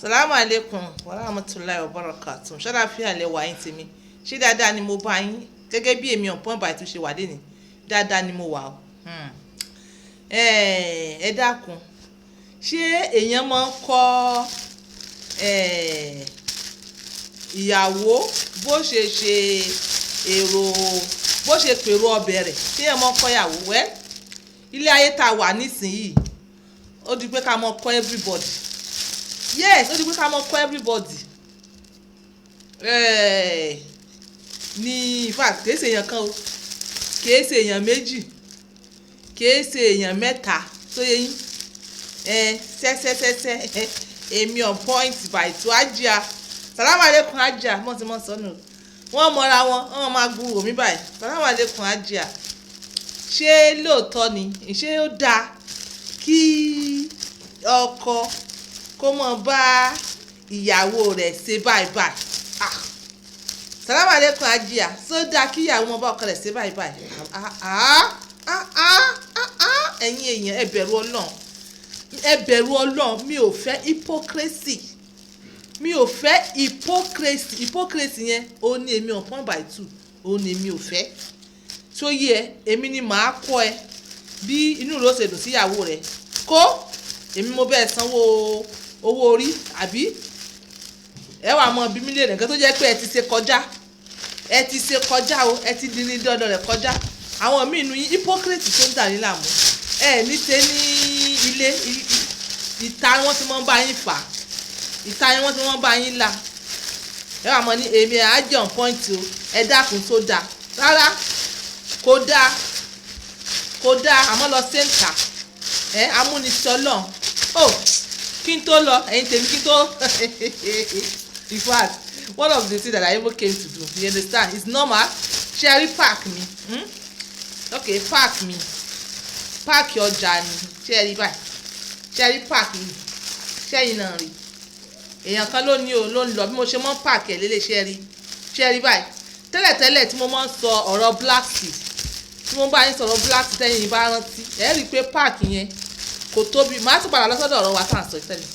Salamu alaikum wa rahmatulahi wa barakatuh. Ṣàlàáfíà lẹ wà yín tèmi. Ṣé dáadáa ni mo bá yín gẹ́gẹ́ bí èmi ọ̀pọ̀ ìbàdí tó ṣe wà lé ní dáadáa ni mo wà o. Ẹ dákun, ṣé èèyàn máa ń kọ́ ìyàwó bó ṣe èrò bó ṣe pèrò ọbẹ̀ rẹ̀, ṣé èèyàn máa ń kọ́ ìyàwó wẹ́ ilé ayé tá a wà nísìnyìí ó di pé ká máa kọ́ everybody. Yes, ó di pé ká máa kọ́ everybody. Ní in fact kìí ṣe èèyàn kan o, kìí ṣe èèyàn méjì, kìí ṣe èèyàn mẹ́ta tó yẹ yín. Ṣẹ́ṣẹ́ṣẹ́ṣẹ́ èmi on point by two Ajia. Salamu alaikum Ajia, mo ti mọ sọnù. Wọ́n mọra wọ́n máa gbúrò mi báyìí. Salamu alaikum Ajia. Ṣé lóòótọ́ ni, ṣé ó dáa kí ọkọ kó mọ bá ìyàwó rẹ̀ ṣe báyìí báyìí? Salamu alaikum Ajia. Ṣó dáa kí ìyàwó mọ bá ọkọ rẹ̀ ṣe báyìí báyìí? Ẹ̀yin èèyàn ẹ bẹ̀rù Ọlọ́run, ẹ bẹ̀rù Ọlọ́run. Mi ò fẹ́ hypocrisy, mi ò fẹ́ hypocrisy yẹn ó ní èmi on point by two ó ní èmi ò fẹ́. Tó yẹ èmi ni màá kọ́ ẹ bí inú rẹ̀ ó ṣe dùn sí ìyàwó rẹ̀. Kó èmi mo bẹ́ẹ̀ sanwó owó orí àbí ẹ wà mọ bí mílíọ̀nù nǹkan tó jẹ́ pé ẹ ti ṣe kọjá o, ẹ ti di ní dandan rẹ̀ kọjá. Àwọn míì nu hypocrite tó ń dà ní làmú ẹ ní ṣe ní ilé ìta wọn tí wọ́n bá yín fà, ìta wọn tí wọ́n bá yín là. Ẹ wà mọ ní èmi àjọ on point o, ẹ dákun tó dáa rárá kò dáa àmọ́ lọ sí ǹkà amúnisọ́lọ̀ kí n tó lọ ẹ̀yin tèmi kí n tó in fact one of the things that I even came to do, you understand, it's normal. Sherry park mi okay park mi park ọjà ni sherry báyìí sherry park mi sherry náà rí èèyàn kan ló ní o ló ń lọ bí mo ṣe mọ́ park ẹ̀ lélẹ̀ sherry báyìí tẹ́lẹ̀tẹ́lẹ̀ tí mo máa ń sọ ọ̀rọ̀ black seed tí mo bá yín sọ̀rọ̀ black seed tẹ́yìn bá rántí ẹ̀ rí i pé park yẹn kò tóbi. Màá tún padà lọ́sọ̀dọ̀ ọ̀rọ̀ wa tá à ń sọ tẹ́lẹ̀.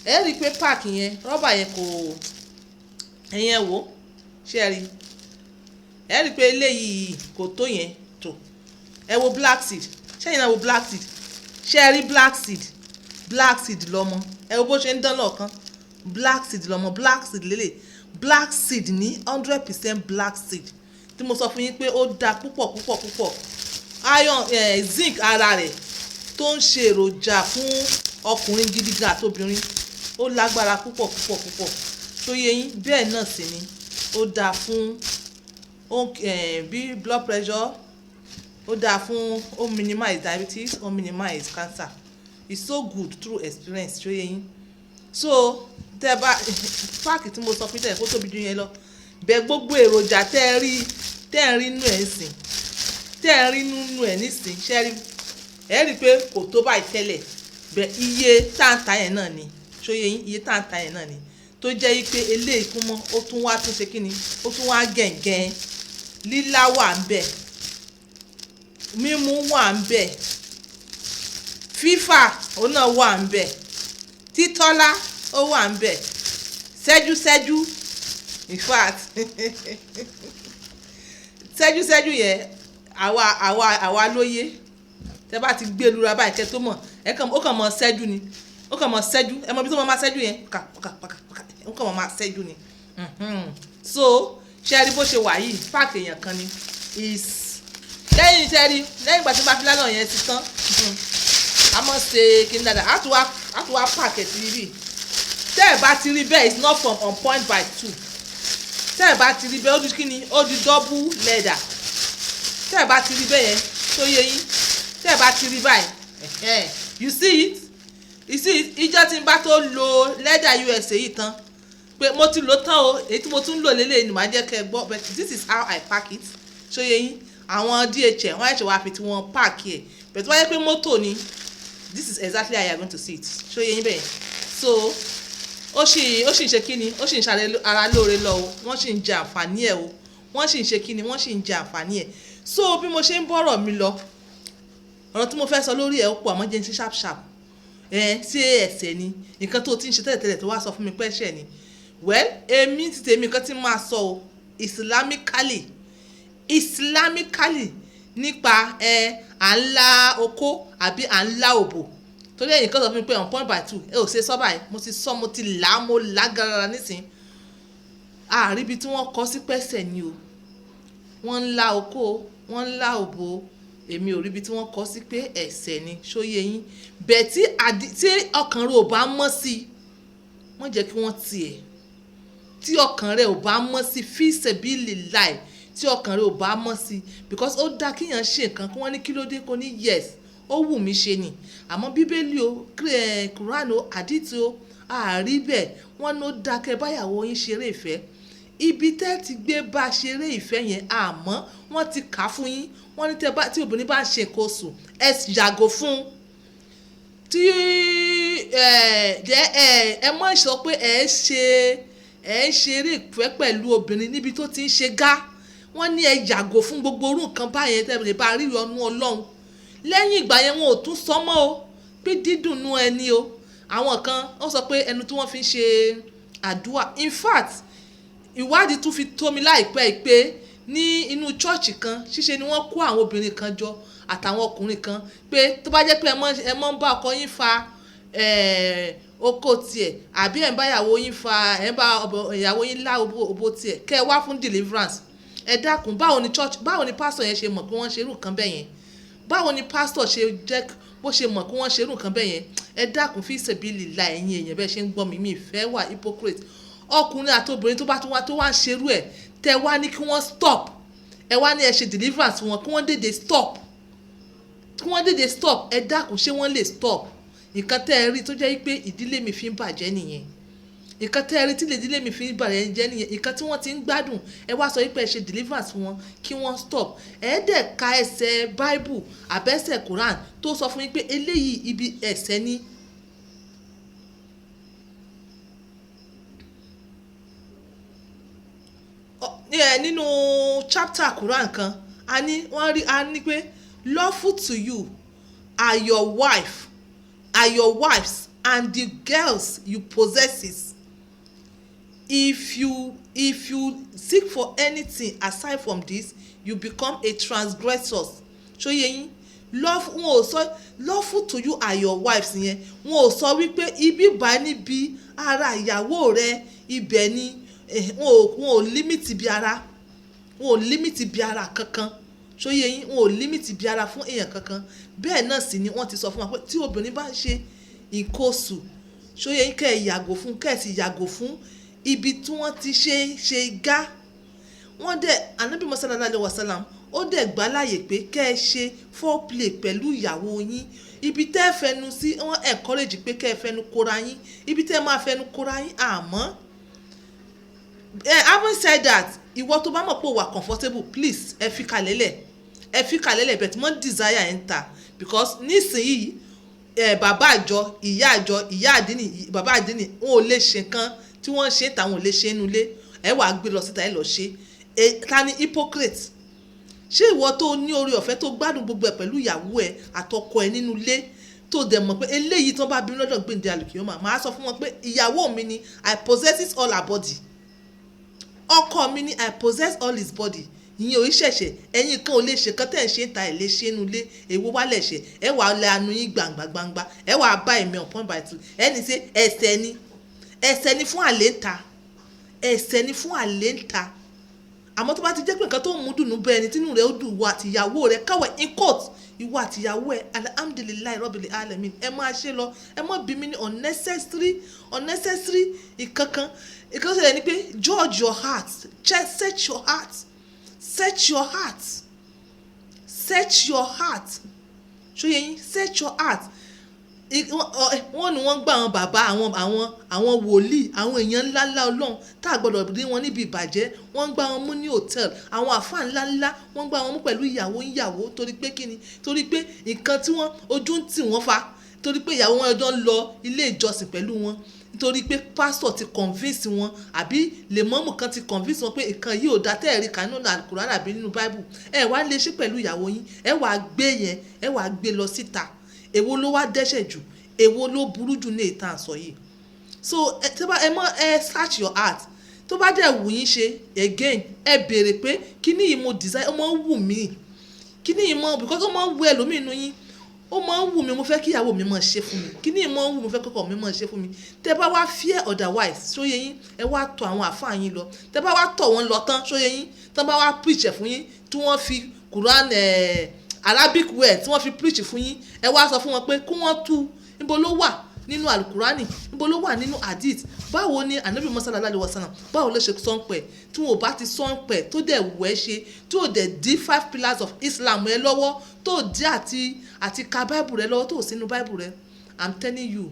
Ẹ̀ rí i pé park yẹn rọ́bà yẹn kò ẹ̀yẹn wò ṣe rí ẹ̀ rí i pé eléyìí kò tó yẹn tó. Ẹ wo black seed, ṣẹ́yìn náà wo black seed, ṣe rí black seed lọ́mọ. Ẹ wo bó ṣe ń dán lọ́ọ̀kan, black seed lọ́mọ, black seed lélẹ̀, black seed ní 100% black seed tí mo sọ fún yín pé ó da púpọ̀ iron zinc ara rẹ̀ tó ń ṣe èròjà fún ọkùnrin gidi gan àtobìnrin ó lágbára púpọ̀ tó yẹ yín. Bẹ́ẹ̀ náà sì ni ó da fún bí blood pressure, ó da fún ó minimize diabetes, ó minimize cancer. It's so good through experience tó yẹ yín. So tẹ́ bá páàkì tí mo sọ fún tẹ́lẹ̀ kó tóbi jù yẹn lọ bẹ́ẹ̀ gbogbo èròjà tẹ́ ẹ rí nínú ẹ̀ nísìn ṣẹ́rí ẹ rí i pé kò tó báyìí tẹ́lẹ̀ bẹ́ẹ̀ iye táǹtà yẹn náà ni ṣó yẹ yín, iye táǹtà yẹn náà ni tó jẹ́ pé eléyìí kún mọ́ ó tún wá tún ṣe kí ni ó tún wá gẹ̀ǹgẹ̀n. Lílá wà ń bẹ̀, mímú wà ń bẹ̀, fífà òun náà wà ń bẹ̀, títọ́lá ó wà ń bẹ̀, ṣẹ́jú in fact ṣẹ́jú yẹn àwa lóye. Tẹ́ bá ti gbé lura báyìí kẹ́ tó mọ̀ ó kàn mọ́ ṣẹ́jú ni, ó kàn mọ́ ṣẹ́jú. Ẹ mọ bí tó mọ́ máa ṣẹ́jú yẹn ó kàn mọ́ máa ṣẹ́jú ni. So ṣe rí bó ṣe wà yìí páàkì èèyàn kan ni lẹ́yìn ìgbà tí bá fi lánàá yẹn ti tán a mọ̀ ṣe kí n dáadáa á tún wá páàkì ẹ̀ sí ibi. Tẹ́ ẹ̀ bá ti rí bẹ́ẹ̀ it's not from on point by two. Tẹ́ ẹ̀ bá ti rí bẹ́ẹ̀ ó di kí ni ó di double leather. Tẹ́ ẹ̀ bá ti rí bẹ́ẹ̀ yẹn tó yẹ yín, tẹ́ ẹ̀ bá ti rí báyìí you see it ìjọ tí n bá tó lo leather USA yìí tán pé mo ti lò tán o, èyí tí mo tún lò lélẹ̀ ni màá jẹ́ kẹ́ ẹ gbọ́, but this is how I pack it. Ṣó yẹ yín àwọn DHL wọ́n ẹ̀ṣẹ̀ wá fi tí wọ́n pack ẹ̀ but wáyé pé mọ́tò ni this is exactly how you are going to see it. Ṣó yẹ yín bẹ́ẹ̀ so ó sì ń ṣe kíni ó sì ń ṣàrẹ ara lóore lọ o, wọ́n sì ń jẹ àǹfààní ẹ̀ o, wọ́n sì ń ṣe kíni wọ́n sì ń jẹ àǹfààní ẹ̀. So bí mo ṣe ń bọ́rọ̀ mi lọ ọ̀rọ̀ tí mo fẹ́ sọ lórí ẹ̀ ó pọ̀ àmọ́ jẹ́ ń ṣe sharp ṣé ẹ̀ṣẹ̀ ni nǹkan tó ti ń ṣe tẹ́lẹ̀tẹ́lẹ̀ tó wá sọ fún mi pé ẹ̀ṣẹ̀ ni well èmi ti tèmi nǹkan tí máa sọ o islamically nípa à ń la oko àbí à ń la òbò torí ẹ̀yìn kan sọ fún mi pé on point by two ò ṣe sọ báyìí mo ti sọ mo ti là á mo là á garara nísìn àríbi tí wọ́n kọ sí pẹ́sẹ̀ ni o wọ́n ń la oko wọ́n ń la òbò èmi ò ríbi tí wọ́n kọ sí pé ẹ̀ṣẹ̀ ni ṣóyé yín bẹ́ẹ̀ tí ọkàn rẹ ò bá mọ́ sí i wọ́n jẹ́ kí wọ́n tiẹ̀ tí ọkàn rẹ ò bá mọ́ sí fi sabilillah tí ọkàn rẹ ò bá mọ́ sí because ó dá kíyàn ṣe nǹkan kí wọ́n ní kí ló dé kó ní yes ó wù mí ṣe ni àmọ́ bíbélì o Quran o àdìtì o àárí bẹ́ẹ̀ wọ́n ló dákẹ́ báyàwó yín ṣeré ìfẹ́ ibi tẹ́ ti gbé bá ṣeré ìfẹ́ yẹn àmọ́ wọ́n ti kà á fún yín wọ́n ní tí obìnrin bá ń ṣe nǹkan oṣù ẹ yàgò fún tí ẹ mọ̀ sọ pé ẹ ń ṣeré ìfẹ́ pẹ̀lú obìnrin níbi tó ti ń ṣe gá wọ́n ní ẹ yàgò fún gbogbo orú nǹkan báyẹn tẹ́ lè bá rí ọnú Ọlọ́run lẹ́yìn ìgbà yẹn wọn ò tún sọ mọ́ o pé dídùn nú ẹni o àwọn kan wọ́n sọ pé ẹnu tí wọ́n fi ń ṣe àdúrà in fact ìwádìí tún fi tó mi láìpẹ́ pé ní inú chọ́ọ̀chì kan ṣíṣe ni wọ́n kó àwọn obìnrin kan jọ àtàwọn ọkùnrin kan pé tó bá jẹ́ pé ẹ mọ́ ń bá ọkọ yín fa oko tiẹ̀ àbí ẹ̀ ń bá ìyàwó yín fa ẹ̀ ń bá ìyàwó yín lá òbò tiẹ̀ kẹ́ ẹ wá fún deliverance ẹ dákun báwo ni pásítọ̀ yẹn ṣe mọ̀ pé wọ́n ṣe irú nǹkan bẹ́ẹ̀ yẹn báwo ni pásítọ̀ ṣe jẹ́ bó ṣe mọ̀ pé wọ́n ṣe irú nǹkan bẹ́ẹ̀ yẹn ẹ dákun fi sabilillah ẹ̀yin èèyàn bẹ́ẹ̀ ṣe ń gbọ́ mi ìfẹ́ wà hypocrite ọkùnrin àti obìnrin tó wá ń ṣerú ẹ̀ tẹ wá ní kí wọ́n stop ẹ wá ní ẹ ṣe deliverance wọn kí wọ́n dédé stop ẹ dákun ṣé wọ́n lè stop nǹkan tẹ́ ẹ rí tó jẹ́ pé ìdílé mi fi ń bàjẹ́ nìyẹn nǹkan tẹ́ ẹ rí tí ìdílé mi fi ń bàjẹ́ nìyẹn nǹkan tí wọ́n ti ń gbádùn ẹ wá sọ pé ẹ ṣe deliverance wọn kí wọ́n stop ẹ dẹ̀ ka ẹsẹ̀ Bible àbẹ́sẹ̀ Quran tó sọ fún yín pé eléyìí ibi ẹ̀ṣẹ̀ ni. Nínú chapter Quran kan a ní pé lawful to you are your wives and the girls you possesses if you seek for anything aside from this you become a transgressor ṣóyè yín wọn ò sọ lawful to you are your wives yẹn wọn ò sọ wípé ibi bá níbi ara ìyàwó rẹ ibẹ̀ ni wọn ò límìtì bí ara kankan ṣóyè yín wọn ò límìtì bí ara fún èèyàn kankan bẹ́ẹ̀ náà sì ni wọ́n ti sọ fún wa pé tí obìnrin bá ń ṣe nǹkan oṣù ṣóyè yín kẹ́ ẹ̀ yàgò fún ibi tí wọ́n ti ṣe gá wọ́n dẹ̀ Ànábì sallallahu alaihi wasallam ó dẹ̀ gbà láàyè pé kẹ́ ẹ ṣe foreplay pẹ̀lú ìyàwó yín ibi tẹ́ ẹ fẹnu sí wọ́n encourage pé kẹ́ ẹ fẹnu kóra yín ibi tẹ́ ẹ máa fẹnu kóra yín àmọ́ having said that ìwọ tó bá mọ̀ pé ó wà comfortable please ẹ fi kalẹ̀lẹ̀ but mo desire enter because nísìnyí bàbá àjọ ìyá àdínì bàbá àdínì wọn ò lè ṣe nǹkan tí wọ́n ṣe táwọn ò lè ṣe nínú ilé ẹ wàá gbé lọ síta ẹ lọ ṣe ta ni hypocrite ṣé ìwọ tó ní orí ọ̀fẹ́ tó gbádùn gbogbo ẹ̀ pẹ̀lú ìyàwó ẹ àtọkọ ẹ nínú ilé tó dẹ̀ mọ̀ pé eléyìí tó bá bínú lọ́dọ̀ gbèǹde àlùkìyọ́mà máa sọ fún wọn pé ìyàwó mi ni I possess all her body ọkọ mi ni I possess all his body ìyẹn ò ṣẹ̀ṣẹ̀ ẹ̀yin kan ò lè ṣe kan tẹ̀ ń ṣe ń ta ẹ̀ lè ṣe inú ilé èwo wá lẹ̀ ṣe ẹ wàá lẹ anu yín gbangba ẹ wàá bá ẹ̀mí on point by two ẹni ṣe ẹ̀ṣẹ̀ ni fún àlè ń ta àmọ́ tó bá ti jẹ́ pé nǹkan tó ń mú dùnú bẹ́ẹ̀ ni tínú rẹ̀ ó dùn ìwọ àtìyàwó rẹ̀ káwẹ̀ in court ìwọ àtìyàwó ẹ̀ alhamdulilayi rabbil alamin ẹ máa ṣe lọ ẹ má bí mi ní unnecessary ìkankan ṣẹlẹ̀ ni pé judge your heart search your heart ṣóyè yín search your heart wọ́n ní wọ́n gbà àwọn bàbá àwọn wòlíì àwọn èèyàn ńláńlá Ọlọ́run tá a gbọ́dọ̀ rí wọn níbi ìbàjẹ́ wọ́n gbà wọn mú ní hòtẹ́ẹ̀lì àwọn àfáà ńláńlá wọ́n gbà wọn mú pẹ̀lú ìyàwó torí pé kíni torí pé nǹkan tí wọ́n ojú ń tì wọ́n fa torí pé ìyàwó wọn ọjọ́ ń lọ ilé ìjọsìn pẹ̀lú wọn nítorí pé pásítọ̀ ti convince wọn àbí lèmọ́mù kan ti convince wọn pé nǹkan yìí ò dá tẹ́ẹ̀rí kanú Kùránì àbí nínú Bible ẹ wá lè ṣe pẹ̀lú ìyàwó yín ẹ wá gbé lọ síta èwo ló wá dẹ́ṣẹ̀ jù èwo ló burú jù ní ìtàn sọ yìí. So ẹ search your heart. Tó bá dẹ̀ wù yín ṣe again ẹ béèrè pé kíní yìí mo design ó máa ń wù mí, kíní yìí mọ because ó máa ń wù ẹlòmíì nínú yín, ó máa ń wù mí mo fẹ́ kí ìyàwó mi máa ṣe fún mi, kíní yìí máa ń wù mo fẹ́ kọ́kọ́ mi máa ṣe fún mi. Tẹ́ bá wá fear otherwise ṣóyé yín ẹ wá tọ̀ àwọn àfáà yín lọ. Tẹ́ bá wá tọ̀ wọ́n lọ tán ṣóyé yín tán bá wá preach ẹ̀ fún yín tí wọ́n fi Quran Arabic word tí wọ́n fi preach fún yín ẹ wá sọ fún wọn pé kí wọ́n tú níbo ló wà nínú alukurani, níbo ló wà nínú hadith, báwo ni anabi sallallahu alaihi wasallam báwo ló ṣe sọ́npẹ̀ tí wọn ò bá ti sọ́npẹ̀ tó dẹ̀ wù ẹ́ ṣe tí ò dẹ̀ di 5 pillars of Islam ẹ lọ́wọ́ tó di àti ka bible rẹ lọ́wọ́ tó sínú bible rẹ. I'm telling you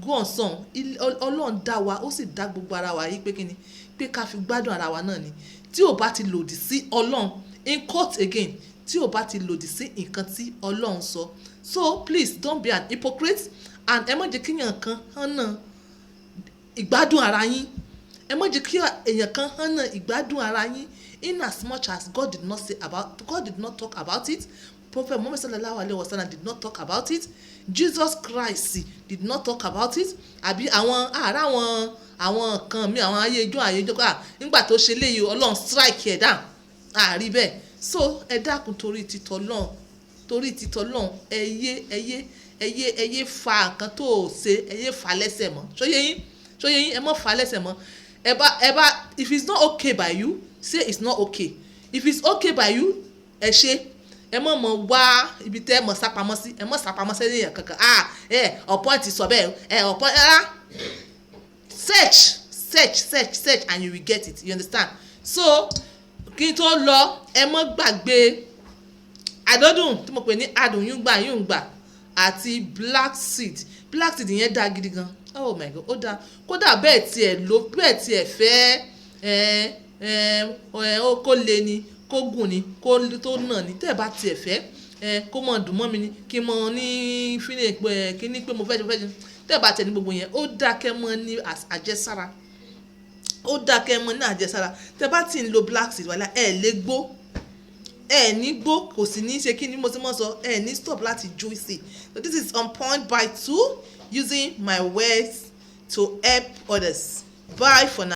go on song ọlọ́run dá wa ó sì dá gbogbo ara wa yìí pé kíni pé ká fi gbádùn ara wa náà ni. Tí ò bá ti lòdì sí ọlọ́run in court again tí ò bá ti lòdì sí nǹkan tí ọlọ́run sọ. So please don't be an hypocrite and ẹ má jẹ́ kí èèyàn kan hànà ìgbádùn ara yín, ẹ má jẹ́ kí èèyàn kan hànà ìgbádùn ara yín. In as much as God did not talk about it, Prophet Muhammad sallallahu alaihi wasallam did not talk about it, Jesus Christ did not talk about it. Àbí àwọn kan mi àwọn ayéjọ́ ká nígbà tó ṣe léyìí ọlọ́run strike ẹ̀ down àrí bẹ́ẹ̀. So ẹ dákun torí títọ́ lọ́hùn ẹ yé fa nǹkan tó ṣe ẹ yé fa lẹ́sẹ̀ mọ́ ṣóyé yín ẹ mọ́ fa lẹ́sẹ̀ mọ́. ẹ bá if it's not okay by you say it's not okay, if it's okay by you ẹ ṣe ẹ mọ̀ wá ibi tẹ́ ẹ mọ̀ sápamọ́ sí ẹ mọ̀ sápamọ́ sí ẹ̀yàn kankan ọ̀pọ̀ ti sọ bẹ́ẹ̀ ọ̀pọ̀ search and you will get it, you understand. So kí n tó lọ ẹ mọ́ gbàgbé àdọ́dùn tí mo pè ní adùn yúngbà àti black seed yẹn dá gidi gan. Oh my god ó dá kódà bẹ́ẹ̀ tiẹ̀ fẹ́ kó le ni kó gùn ni kó tó nà ni tẹ́ ẹ bá tiẹ̀ fẹ́ kó mọ̀ dùn mọ́ mi ni kí n mọ̀ ní fílẹ̀ pé kí ní pé mo fẹ́ jẹ tẹ́ ẹ bá tiẹ̀ ní gbogbo yẹn ó dá kẹ́ mọ́ ní àjẹsára, ó dá kẹ́ mọ́ ní àjẹsára. Tẹ́ ẹ bá ti ń lo black seed wàhálà lè gbó ní gbó kò sì ní ṣe kí ni mo ti mọ̀ sọ ní stop láti juicy. So this is on point by 2 using my words to help others. Bye for now.